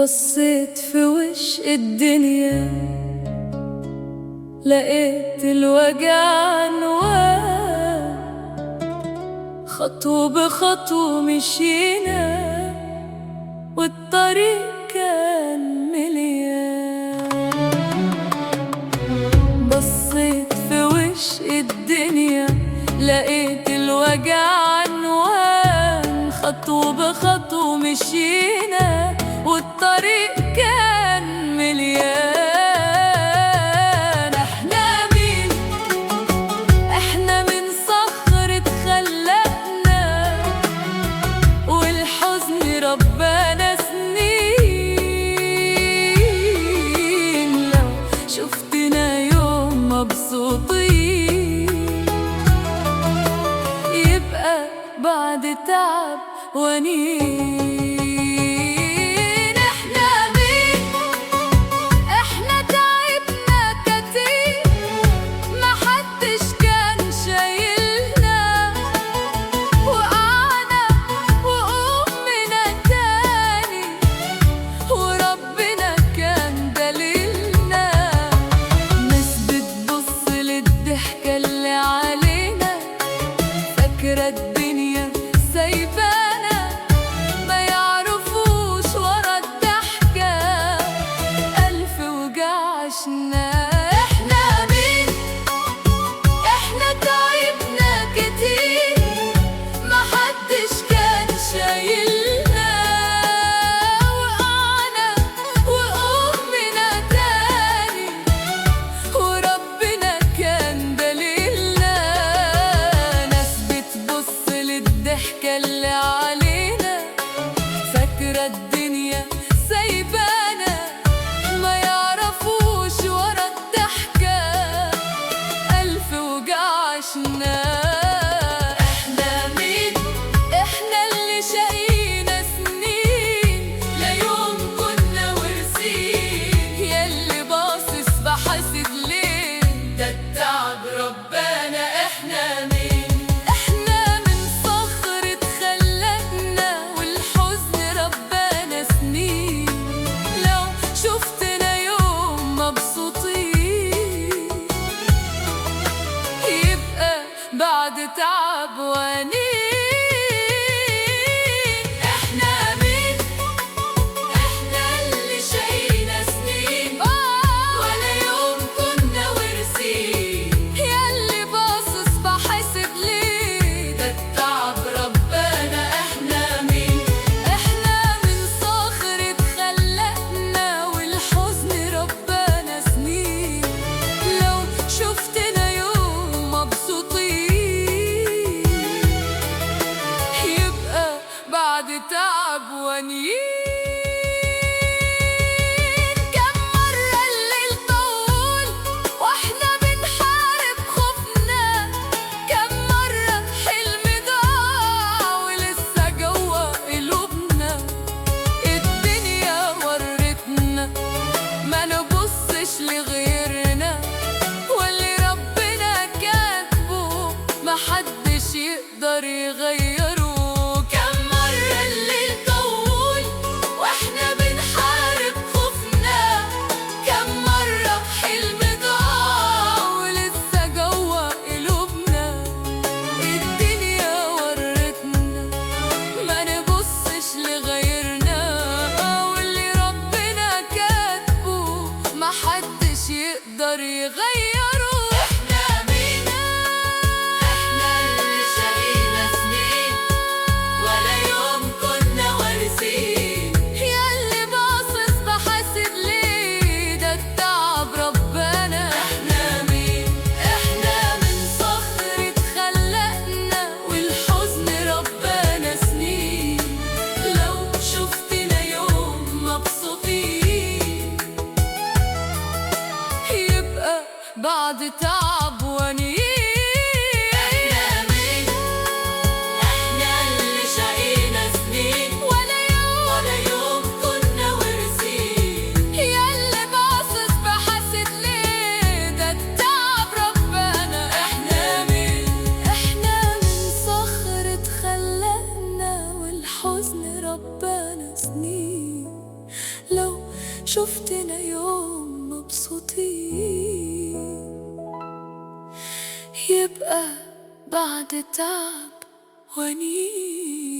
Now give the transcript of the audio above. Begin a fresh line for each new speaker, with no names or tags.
بصيت في وش الدنيا، لقيت الوجع عنوان. خطوة بخطوة مشينا والطريق كان مليان. بصيت في وش الدنيا، لقيت الوجع عنوان. خطوة بخطوة مشينا والطريق كان مليان. احنا مين؟ احنا من صخرة خلقنا، والحزن ربنا سنين. لو شفتنا يوم مبسوطين، يبقى بعد تعب ونين. الدنيا سايبانا، ما يعرفوش ورا الضحكة ألف وجع عشنا. احنا مين؟ احنا تعبنا كتير، ما حدش كان شايلنا. وقعنا وقومنا تاني، وربنا كان دليلنا. الضحكة اللي علينا، فاكرة الدنيا سايبانا، ما يعرفوش ورا الضحكة ألف وجع عشنا. احنا مين؟ احنا اللي شقينا سنين، لا يوم كنا ورثين. ياللي باصص بحاسد ليه؟ ده التعب ربنا. احنا مين؟ بعد تعب ونين. احنا مين؟ احنا اللي شقينا سنين، ولا يوم كنا ورثين. ياللي باصص بحاسب ليه؟ ده التعب ربنا. احنا مين؟ احنا من صخرة خلقنا، والحزن ربنا سنين. لو شفتنا يوم مبسوطين، بعد تعب ونين. كم مرة الليل طول واحنا بنحارب خوفنا، كم مرة حلم ضاع ولسه جوا قلوبنا. الدنيا ورتنا ما نبصش لغيرنا، واللي ربنا كاتبه محدش يقدر يغيره. محدش يقدر يغيره. احنا مين؟ احنا اللي شقينا سنين، ولا يوم كنا وارثين. ياللي باصص بحاسد ليه؟ ده التعب ربنا. احنا مين؟ احنا من صخرة خلقنا، والحزن ربنا سنين. لو شفتنا يوم مبسوطين، بعد تعب ونين. احنا مين؟ احنا اللي شقينا سنين، ولا يوم كنا ورثين. ياللي باصص بحاسد ليه؟ ده التعب ربنا. احنا مين؟ احنا من صخرة خلقنا، والحزن ربنا سنين. شفتنا يوم مبسوطين، يبقى بعد تعب ونين.